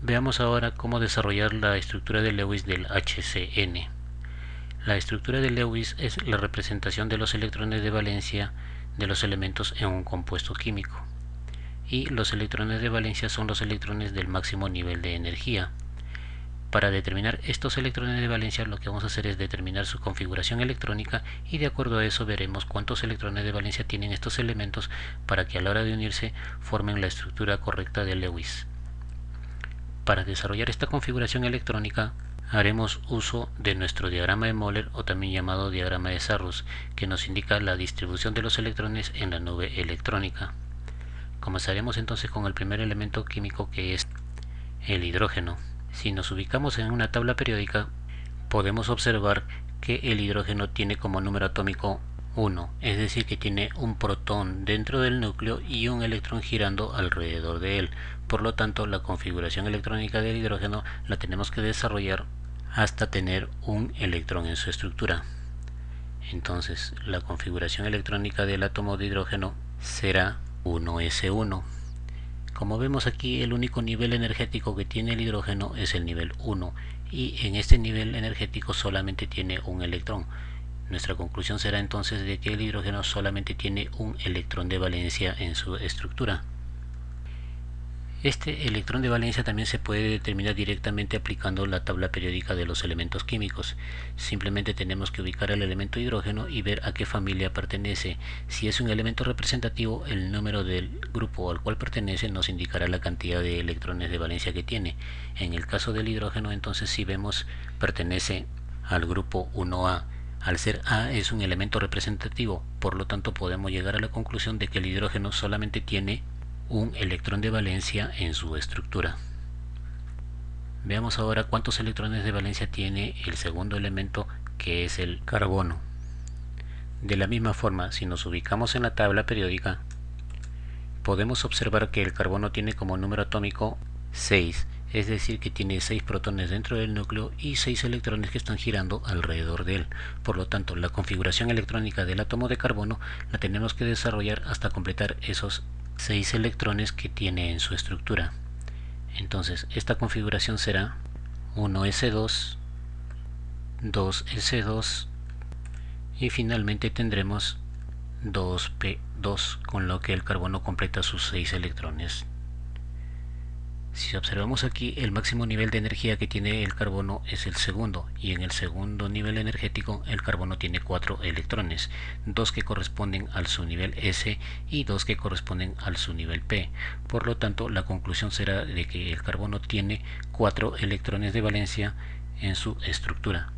Veamos ahora cómo desarrollar la estructura de Lewis del HCN. La estructura de Lewis es la representación de los electrones de valencia de los elementos en un compuesto químico. Y los electrones de valencia son los electrones del máximo nivel de energía. Para determinar estos electrones de valencia, lo que vamos a hacer es determinar su configuración electrónica y de acuerdo a eso veremos cuántos electrones de valencia tienen estos elementos para que a la hora de unirse formen la estructura correcta de Lewis. Para desarrollar esta configuración electrónica haremos uso de nuestro diagrama de Moller o también llamado diagrama de Sarrus, que nos indica la distribución de los electrones en la nube electrónica. Comenzaremos entonces con el primer elemento químico, que es el hidrógeno. Si nos ubicamos en una tabla periódica, podemos observar que el hidrógeno tiene como número atómico 1, es decir que tiene un protón dentro del núcleo y un electrón girando alrededor de él. Por lo tanto, la configuración electrónica del hidrógeno la tenemos que desarrollar hasta tener un electrón en su estructura. Entonces, la configuración electrónica del átomo de hidrógeno será 1s1. Como vemos aquí, el único nivel energético que tiene el hidrógeno es el nivel 1, y en este nivel energético solamente tiene un electrón. Nuestra conclusión será entonces de que el hidrógeno solamente tiene un electrón de valencia en su estructura. Este electrón de valencia también se puede determinar directamente aplicando la tabla periódica de los elementos químicos. Simplemente tenemos que ubicar el elemento hidrógeno y ver a qué familia pertenece. Si es un elemento representativo, el número del grupo al cual pertenece nos indicará la cantidad de electrones de valencia que tiene. En el caso del hidrógeno, entonces, si vemos, pertenece al grupo 1A. Al ser A es un elemento representativo, por lo tanto podemos llegar a la conclusión de que el hidrógeno solamente tiene un electrón de valencia en su estructura. Veamos ahora cuántos electrones de valencia tiene el segundo elemento, que es el carbono. De la misma forma, si nos ubicamos en la tabla periódica, podemos observar que el carbono tiene como número atómico 6, es decir que tiene 6 protones dentro del núcleo y 6 electrones que están girando alrededor de él. Por lo tanto, la configuración electrónica del átomo de carbono la tenemos que desarrollar hasta completar esos 6 electrones que tiene en su estructura. Entonces, esta configuración será 1s2, 2s2 y finalmente tendremos 2p2, con lo que el carbono completa sus 6 electrones. Si observamos aquí, el máximo nivel de energía que tiene el carbono es el segundo, y en el segundo nivel energético el carbono tiene 4 electrones, 2 que corresponden al subnivel S y 2 que corresponden al subnivel P. Por lo tanto, la conclusión será de que el carbono tiene 4 electrones de valencia en su estructura.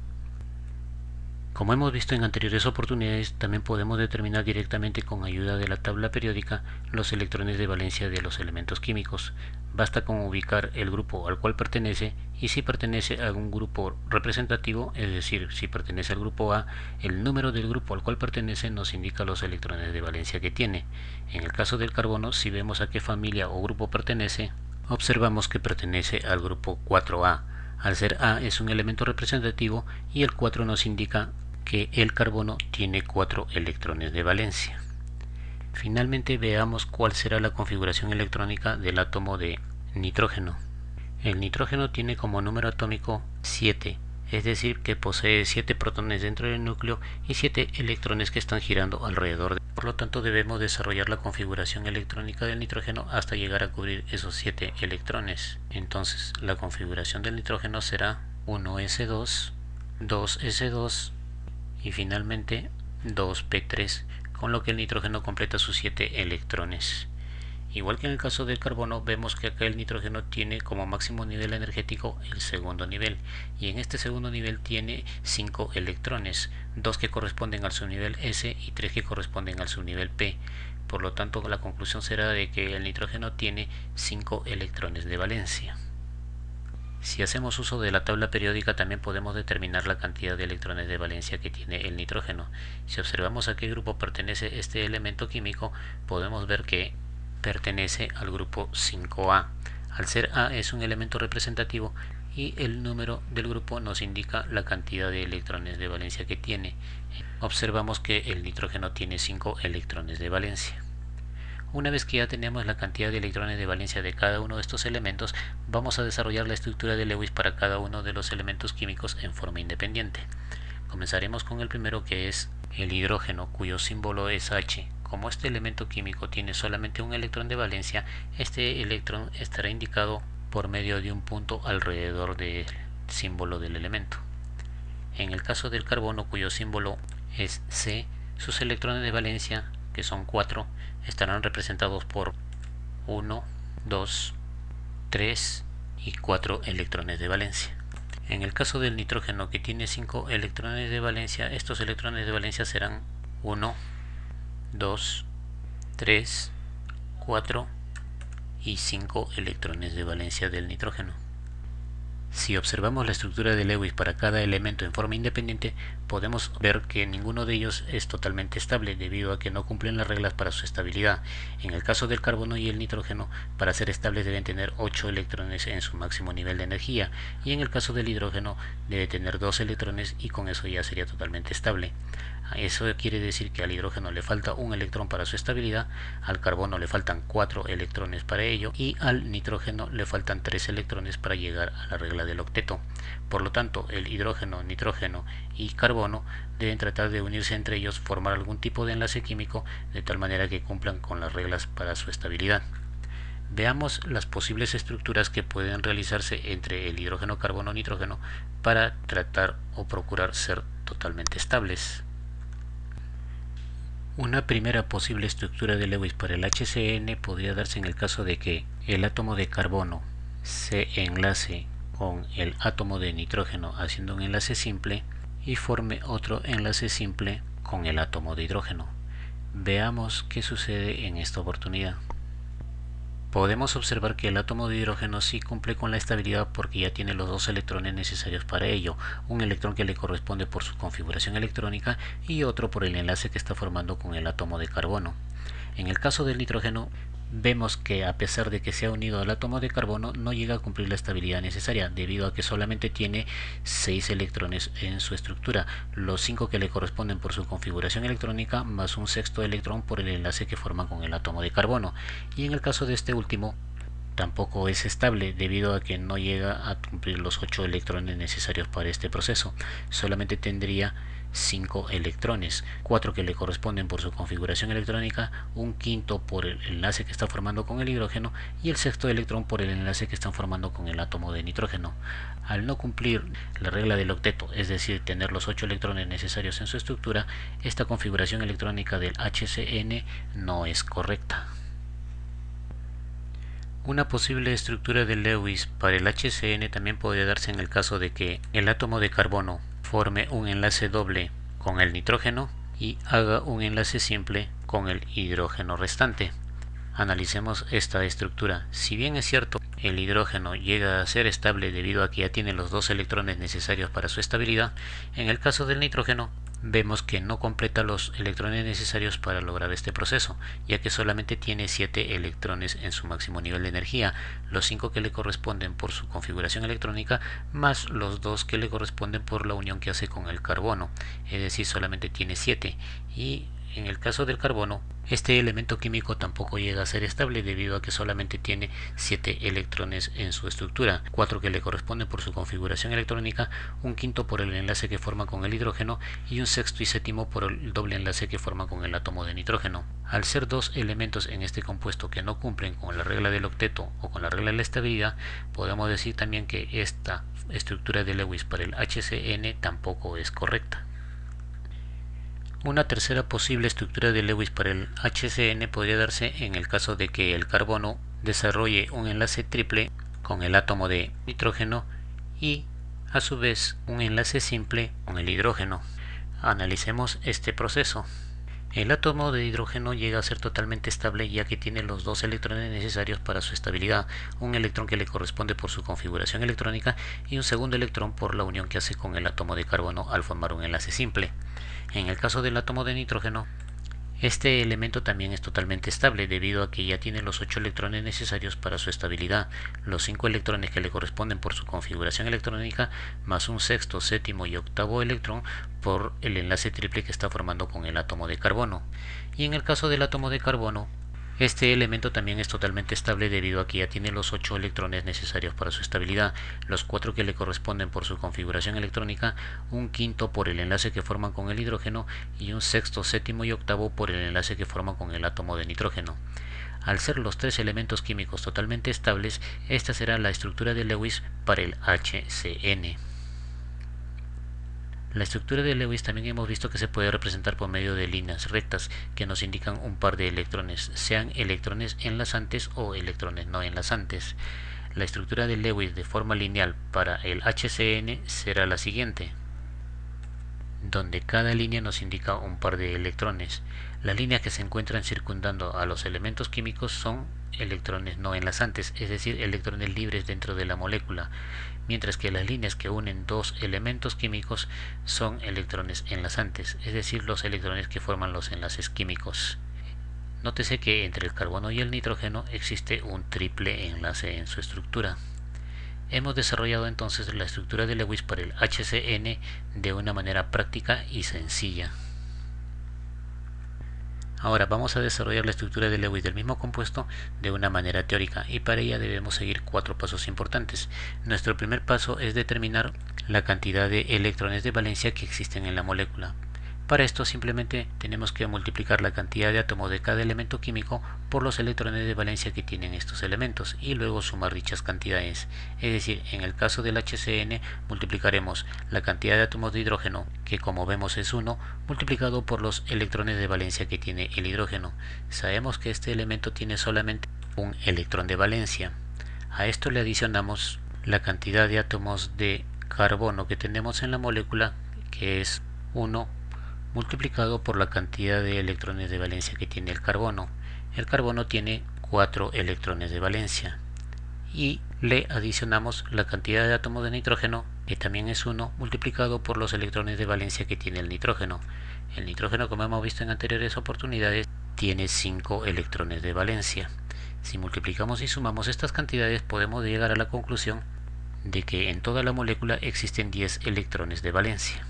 Como hemos visto en anteriores oportunidades, también podemos determinar directamente con ayuda de la tabla periódica los electrones de valencia de los elementos químicos. Basta con ubicar el grupo al cual pertenece, y si pertenece a un grupo representativo, es decir, si pertenece al grupo A, el número del grupo al cual pertenece nos indica los electrones de valencia que tiene. En el caso del carbono, si vemos a qué familia o grupo pertenece, observamos que pertenece al grupo 4A. Al ser A es un elemento representativo y el 4 nos indica que el carbono tiene 4 electrones de valencia. Finalmente veamos cuál será la configuración electrónica del átomo de nitrógeno. El nitrógeno tiene como número atómico 7, es decir que posee 7 protones dentro del núcleo y 7 electrones que están girando alrededor. Por lo tanto, debemos desarrollar la configuración electrónica del nitrógeno hasta llegar a cubrir esos 7 electrones. Entonces, la configuración del nitrógeno será 1s2, 2s2 y finalmente 2p3, con lo que el nitrógeno completa sus 7 electrones. Igual que en el caso del carbono, vemos que acá el nitrógeno tiene como máximo nivel energético el segundo nivel, y en este segundo nivel tiene 5 electrones, 2 que corresponden al subnivel S y 3 que corresponden al subnivel P. Por lo tanto, la conclusión será de que el nitrógeno tiene 5 electrones de valencia. Si hacemos uso de la tabla periódica, también podemos determinar la cantidad de electrones de valencia que tiene el nitrógeno. Si observamos a qué grupo pertenece este elemento químico, podemos ver que pertenece al grupo 5A. Al ser A es un elemento representativo y el número del grupo nos indica la cantidad de electrones de valencia que tiene. Observamos que el nitrógeno tiene 5 electrones de valencia. Una vez que ya tenemos la cantidad de electrones de valencia de cada uno de estos elementos, vamos a desarrollar la estructura de Lewis para cada uno de los elementos químicos en forma independiente. Comenzaremos con el primero, que es el hidrógeno, cuyo símbolo es H. Como este elemento químico tiene solamente un electrón de valencia, este electrón estará indicado por medio de un punto alrededor del símbolo del elemento. En el caso del carbono, cuyo símbolo es C, sus electrones de valencia, que son 4, estarán representados por 1, 2, 3 y 4 electrones de valencia. En el caso del nitrógeno, que tiene 5 electrones de valencia, estos electrones de valencia serán 1, 2, 3, 4 y 5 electrones de valencia del nitrógeno. Si observamos la estructura de Lewis para cada elemento en forma independiente, podemos ver que ninguno de ellos es totalmente estable debido a que no cumplen las reglas para su estabilidad. En el caso del carbono y el nitrógeno, para ser estables deben tener 8 electrones en su máximo nivel de energía, y en el caso del hidrógeno debe tener 2 electrones y con eso ya sería totalmente estable. Eso quiere decir que al hidrógeno le falta un electrón para su estabilidad, al carbono le faltan 4 electrones para ello y al nitrógeno le faltan 3 electrones para llegar a la regla del octeto. Por lo tanto, el hidrógeno, nitrógeno y carbono deben tratar de unirse entre ellos, formar algún tipo de enlace químico de tal manera que cumplan con las reglas para su estabilidad. Veamos las posibles estructuras que pueden realizarse entre el hidrógeno, carbono, nitrógeno para tratar o procurar ser totalmente estables. Una primera posible estructura de Lewis para el HCN podría darse en el caso de que el átomo de carbono se enlace con el átomo de nitrógeno haciendo un enlace simple y forme otro enlace simple con el átomo de hidrógeno. Veamos qué sucede en esta oportunidad. Podemos observar que el átomo de hidrógeno sí cumple con la estabilidad porque ya tiene los 2 electrones necesarios para ello, un electrón que le corresponde por su configuración electrónica y otro por el enlace que está formando con el átomo de carbono. En el caso del nitrógeno, vemos que a pesar de que se ha unido al átomo de carbono, no llega a cumplir la estabilidad necesaria, debido a que solamente tiene 6 electrones en su estructura, los 5 que le corresponden por su configuración electrónica, más un sexto electrón por el enlace que forma con el átomo de carbono. Y en el caso de este último, tampoco es estable debido a que no llega a cumplir los 8 electrones necesarios para este proceso, solamente tendría 5 electrones, 4 que le corresponden por su configuración electrónica, un quinto por el enlace que está formando con el hidrógeno y el sexto electrón por el enlace que están formando con el átomo de nitrógeno. Al no cumplir la regla del octeto, es decir, tener los 8 electrones necesarios en su estructura, esta configuración electrónica del HCN no es correcta. Una posible estructura de Lewis para el HCN también podría darse en el caso de que el átomo de carbono forme un enlace doble con el nitrógeno y haga un enlace simple con el hidrógeno restante. Analicemos esta estructura. Si bien es cierto, el hidrógeno llega a ser estable debido a que ya tiene los 2 electrones necesarios para su estabilidad, en el caso del nitrógeno vemos que no completa los electrones necesarios para lograr este proceso, ya que solamente tiene 7 electrones en su máximo nivel de energía, los 5 que le corresponden por su configuración electrónica, más los 2 que le corresponden por la unión que hace con el carbono, es decir, solamente tiene 7, y en el caso del carbono, este elemento químico tampoco llega a ser estable debido a que solamente tiene 7 electrones en su estructura, 4 que le corresponden por su configuración electrónica, un quinto por el enlace que forma con el hidrógeno y un sexto y séptimo por el doble enlace que forma con el átomo de nitrógeno. Al ser 2 elementos en este compuesto que no cumplen con la regla del octeto o con la regla de la estabilidad, podemos decir también que esta estructura de Lewis para el HCN tampoco es correcta. Una tercera posible estructura de Lewis para el HCN podría darse en el caso de que el carbono desarrolle un enlace triple con el átomo de nitrógeno y a su vez un enlace simple con el hidrógeno. Analicemos este proceso. El átomo de hidrógeno llega a ser totalmente estable ya que tiene los 2 electrones necesarios para su estabilidad, un electrón que le corresponde por su configuración electrónica y un segundo electrón por la unión que hace con el átomo de carbono al formar un enlace simple. En el caso del átomo de nitrógeno, este elemento también es totalmente estable debido a que ya tiene los 8 electrones necesarios para su estabilidad, los 5 electrones que le corresponden por su configuración electrónica, más un sexto, séptimo y octavo electrón por el enlace triple que está formando con el átomo de carbono. Y en el caso del átomo de carbono, Este elemento también es totalmente estable debido a que ya tiene los 8 electrones necesarios para su estabilidad, los 4 que le corresponden por su configuración electrónica, un quinto por el enlace que forman con el hidrógeno y un sexto, séptimo y octavo por el enlace que forman con el átomo de nitrógeno. Al ser los 3 elementos químicos totalmente estables, esta será la estructura de Lewis para el HCN. La estructura de Lewis también hemos visto que se puede representar por medio de líneas rectas que nos indican un par de electrones, sean electrones enlazantes o electrones no enlazantes. La estructura de Lewis de forma lineal para el HCN será la siguiente, donde cada línea nos indica un par de electrones. Las líneas que se encuentran circundando a los elementos químicos son electrones no enlazantes, es decir, electrones libres dentro de la molécula, mientras que las líneas que unen dos elementos químicos son electrones enlazantes, es decir, los electrones que forman los enlaces químicos. Nótese que entre el carbono y el nitrógeno existe un triple enlace en su estructura. Hemos desarrollado entonces la estructura de Lewis para el HCN de una manera práctica y sencilla. Ahora vamos a desarrollar la estructura de Lewis del mismo compuesto de una manera teórica, y para ella debemos seguir 4 pasos importantes. Nuestro primer paso es determinar la cantidad de electrones de valencia que existen en la molécula. Para esto simplemente tenemos que multiplicar la cantidad de átomos de cada elemento químico por los electrones de valencia que tienen estos elementos y luego sumar dichas cantidades. Es decir, en el caso del HCN multiplicaremos la cantidad de átomos de hidrógeno, que como vemos es 1, multiplicado por los electrones de valencia que tiene el hidrógeno. Sabemos que este elemento tiene solamente un electrón de valencia. A esto le adicionamos la cantidad de átomos de carbono que tenemos en la molécula, que es 1, multiplicado por la cantidad de electrones de valencia que tiene el carbono. El carbono tiene 4 electrones de valencia. Y le adicionamos la cantidad de átomos de nitrógeno, que también es 1, multiplicado por los electrones de valencia que tiene el nitrógeno. El nitrógeno, como hemos visto en anteriores oportunidades, tiene 5 electrones de valencia. Si multiplicamos y sumamos estas cantidades, podemos llegar a la conclusión de que en toda la molécula existen 10 electrones de valencia.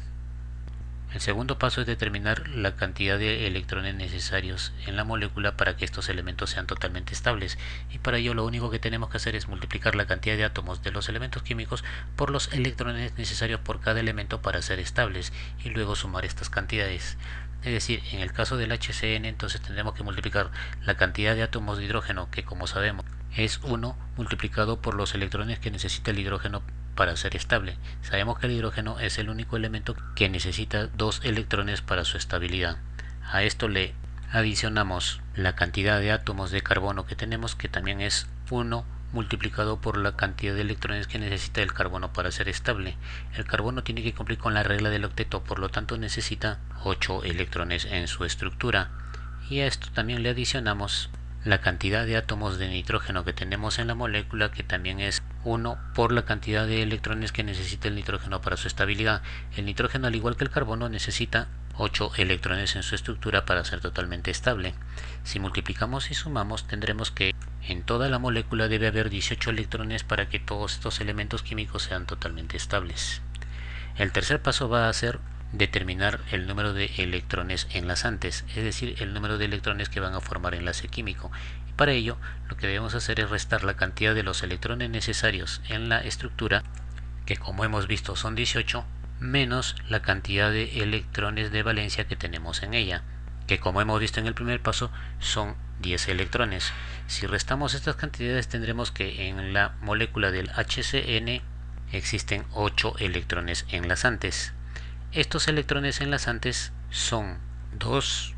El segundo paso es determinar la cantidad de electrones necesarios en la molécula para que estos elementos sean totalmente estables, y para ello lo único que tenemos que hacer es multiplicar la cantidad de átomos de los elementos químicos por los electrones necesarios por cada elemento para ser estables y luego sumar estas cantidades. Es decir, en el caso del HCN entonces tendremos que multiplicar la cantidad de átomos de hidrógeno, que como sabemos es 1, multiplicado por los electrones que necesita el hidrógeno para ser estable. Sabemos que el hidrógeno es el único elemento que necesita 2 electrones para su estabilidad. A esto le adicionamos la cantidad de átomos de carbono que tenemos, que también es 1, multiplicado por la cantidad de electrones que necesita el carbono para ser estable. El carbono tiene que cumplir con la regla del octeto, por lo tanto necesita 8 electrones en su estructura. Y a esto también le adicionamos la cantidad de átomos de nitrógeno que tenemos en la molécula, que también es 1 por la cantidad de electrones que necesita el nitrógeno para su estabilidad. El nitrógeno, al igual que el carbono, necesita 8 electrones en su estructura para ser totalmente estable. Si multiplicamos y sumamos, tendremos que en toda la molécula debe haber 18 electrones para que todos estos elementos químicos sean totalmente estables. El tercer paso va a ser determinar el número de electrones enlazantes, es decir, el número de electrones que van a formar enlace químico. Y para ello, lo que debemos hacer es restar la cantidad de los electrones necesarios en la estructura, que como hemos visto son 18, menos la cantidad de electrones de valencia que tenemos en ella, que como hemos visto en el primer paso son 10 electrones. Si restamos estas cantidades, tendremos que en la molécula del HCN existen 8 electrones enlazantes. Estos electrones enlazantes son 2,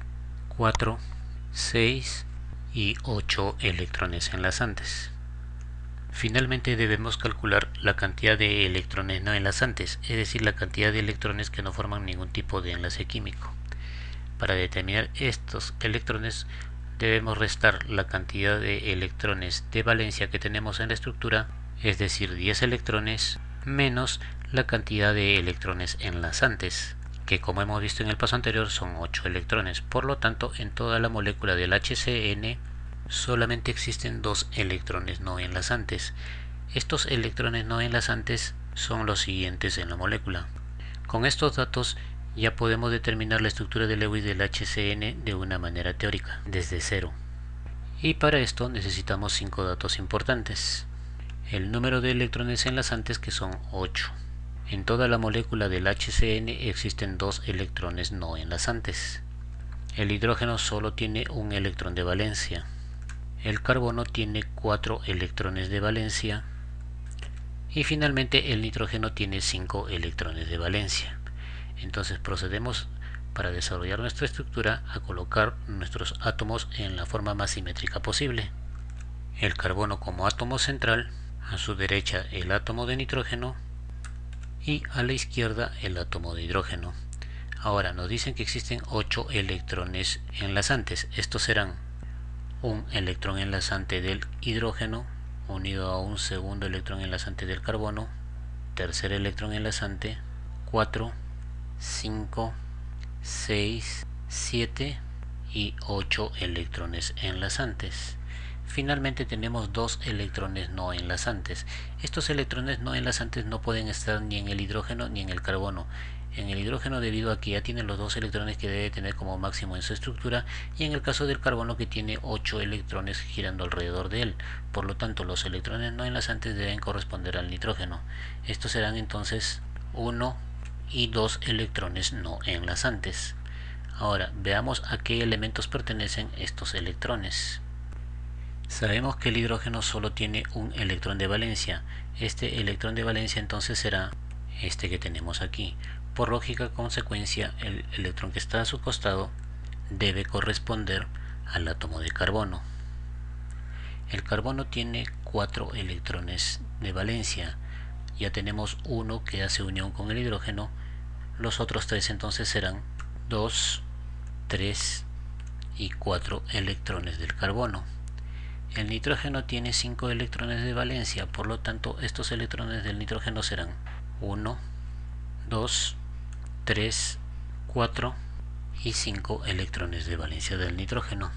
4, 6 y 8 electrones enlazantes. Finalmente debemos calcular la cantidad de electrones no enlazantes, es decir, la cantidad de electrones que no forman ningún tipo de enlace químico. Para determinar estos electrones debemos restar la cantidad de electrones de valencia que tenemos en la estructura, es decir, 10 electrones, menos la cantidad de electrones enlazantes, que como hemos visto en el paso anterior son 8 electrones. Por lo tanto, en toda la molécula del HCN solamente existen 2 electrones no enlazantes. Estos electrones no enlazantes son los siguientes en la molécula. Con estos datos ya podemos determinar la estructura de Lewis del HCN de una manera teórica, desde cero. Y para esto necesitamos 5 datos importantes. El número de electrones enlazantes, que son 8. En toda la molécula del HCN existen 2 electrones no enlazantes. El hidrógeno solo tiene un electrón de valencia. El carbono tiene 4 electrones de valencia. Y finalmente el nitrógeno tiene 5 electrones de valencia. Entonces procedemos para desarrollar nuestra estructura a colocar nuestros átomos en la forma más simétrica posible. El carbono como átomo central, a su derecha el átomo de nitrógeno y a la izquierda el átomo de hidrógeno. Ahora nos dicen que existen 8 electrones enlazantes. Estos serán un electrón enlazante del hidrógeno unido a un segundo electrón enlazante del carbono, tercer electrón enlazante, 4, 5, 6, 7 y 8 electrones enlazantes. Finalmente tenemos 2 electrones no enlazantes. Estos electrones no enlazantes no pueden estar ni en el hidrógeno ni en el carbono. En el hidrógeno, debido a que ya tiene los 2 electrones que debe tener como máximo en su estructura, y en el caso del carbono, que tiene 8 electrones girando alrededor de él. Por lo tanto, los electrones no enlazantes deben corresponder al nitrógeno. Estos serán entonces 1 y 2 electrones no enlazantes. Ahora veamos a qué elementos pertenecen estos electrones. Sabemos que el hidrógeno solo tiene un electrón de valencia. Este electrón de valencia entonces será este que tenemos aquí. Por lógica consecuencia, el electrón que está a su costado debe corresponder al átomo de carbono. El carbono tiene 4 electrones de valencia. Ya tenemos uno que hace unión con el hidrógeno. Los otros 3 entonces serán 2, 3 y 4 electrones del carbono. El nitrógeno tiene 5 electrones de valencia, por lo tanto estos electrones del nitrógeno serán 1, 2, 3, 4 y 5 electrones de valencia del nitrógeno.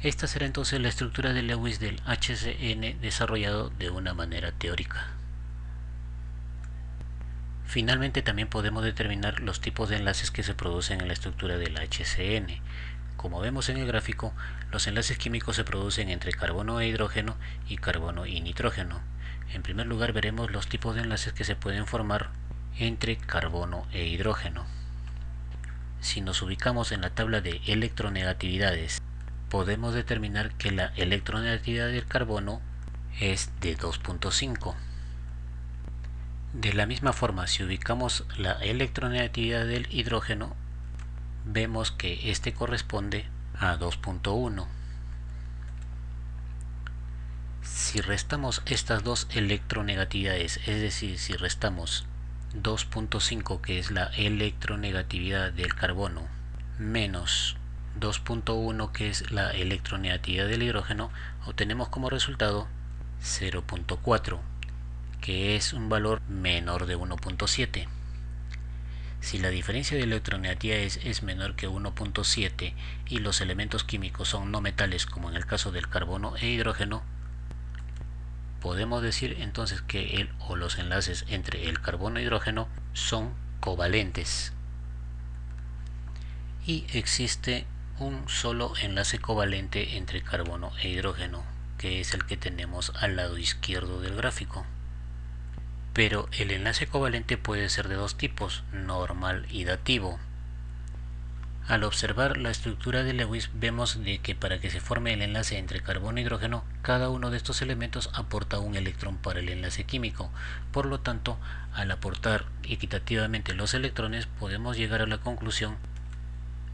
Esta será entonces la estructura de Lewis del HCN desarrollado de una manera teórica. Finalmente también podemos determinar los tipos de enlaces que se producen en la estructura del HCN. Como vemos en el gráfico, los enlaces químicos se producen entre carbono e hidrógeno y carbono y nitrógeno. En primer lugar veremos los tipos de enlaces que se pueden formar entre carbono e hidrógeno. Si nos ubicamos en la tabla de electronegatividades, podemos determinar que la electronegatividad del carbono es de 2.5. De la misma forma, si ubicamos la electronegatividad del hidrógeno, vemos que este corresponde a 2.1. Si restamos estas dos electronegatividades, es decir, si restamos 2.5, que es la electronegatividad del carbono, menos 2.1, que es la electronegatividad del hidrógeno, obtenemos como resultado 0.4, que es un valor menor de 1.7. Si la diferencia de electronegatividad es menor que 1.7 y los elementos químicos son no metales, como en el caso del carbono e hidrógeno, podemos decir entonces que los enlaces entre el carbono e hidrógeno son covalentes. Y existe un solo enlace covalente entre carbono e hidrógeno, que es el que tenemos al lado izquierdo del gráfico. Pero el enlace covalente puede ser de dos tipos, normal y dativo. Al observar la estructura de Lewis, vemos de que para que se forme el enlace entre carbono e hidrógeno, cada uno de estos elementos aporta un electrón para el enlace químico. Por lo tanto, al aportar equitativamente los electrones, podemos llegar a la conclusión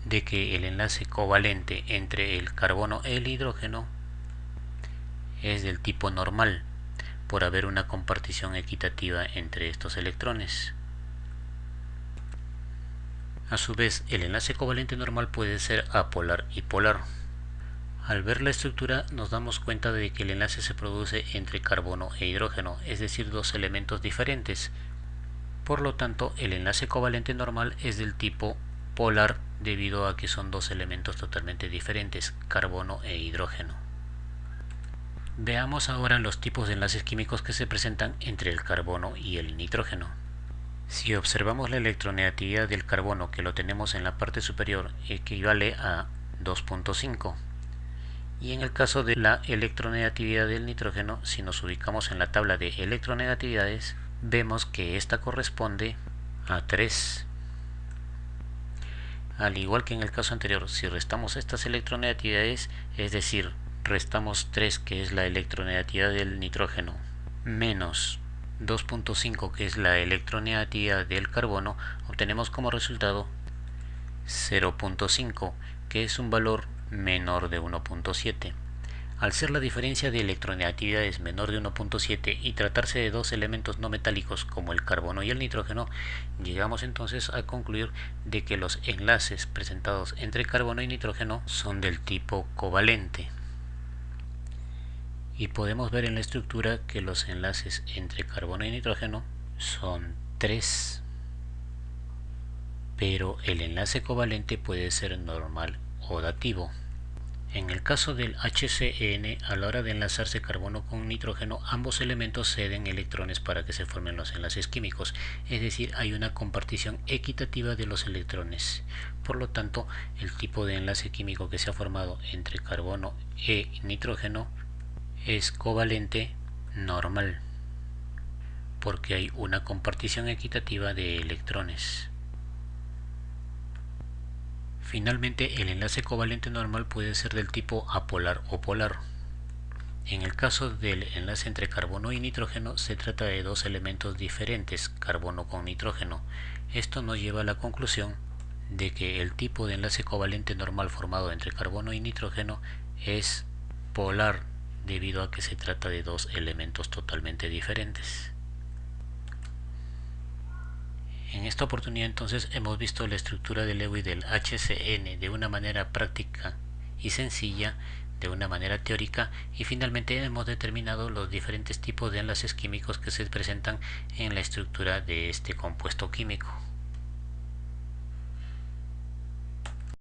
de que el enlace covalente entre el carbono y el hidrógeno es del tipo normal, por haber una compartición equitativa entre estos electrones. A su vez, el enlace covalente normal puede ser apolar y polar. Al ver la estructura nos damos cuenta de que el enlace se produce entre carbono e hidrógeno, es decir, dos elementos diferentes. Por lo tanto, el enlace covalente normal es del tipo polar debido a que son dos elementos totalmente diferentes, carbono e hidrógeno. Veamos ahora los tipos de enlaces químicos que se presentan entre el carbono y el nitrógeno. Si observamos la electronegatividad del carbono, que lo tenemos en la parte superior, equivale a 2.5, Y en el caso de la electronegatividad del nitrógeno, si nos ubicamos en la tabla de electronegatividades, vemos que esta corresponde a 3. Al igual que en el caso anterior, si restamos estas electronegatividades, es decir, restamos 3, que es la electronegatividad del nitrógeno, menos 2.5, que es la electronegatividad del carbono, obtenemos como resultado 0.5, que es un valor menor de 1.7. Al ser la diferencia de electronegatividades menor de 1.7 y tratarse de dos elementos no metálicos como el carbono y el nitrógeno, llegamos entonces a concluir de que los enlaces presentados entre carbono y nitrógeno son del tipo covalente. Y podemos ver en la estructura que los enlaces entre carbono y nitrógeno son 3. Pero el enlace covalente puede ser normal o dativo. En el caso del HCN, a la hora de enlazarse carbono con nitrógeno, ambos elementos ceden electrones para que se formen los enlaces químicos, es decir, hay una compartición equitativa de los electrones. Por lo tanto, el tipo de enlace químico que se ha formado entre carbono e nitrógeno es covalente normal, porque hay una compartición equitativa de electrones. Finalmente, el enlace covalente normal puede ser del tipo apolar o polar. En el caso del enlace entre carbono y nitrógeno, se trata de dos elementos diferentes, carbono con nitrógeno. Esto nos lleva a la conclusión de que el tipo de enlace covalente normal formado entre carbono y nitrógeno es polar, debido a que se trata de dos elementos totalmente diferentes. En esta oportunidad entonces hemos visto la estructura de Lewis del HCN de una manera práctica y sencilla, de una manera teórica, y finalmente hemos determinado los diferentes tipos de enlaces químicos que se presentan en la estructura de este compuesto químico.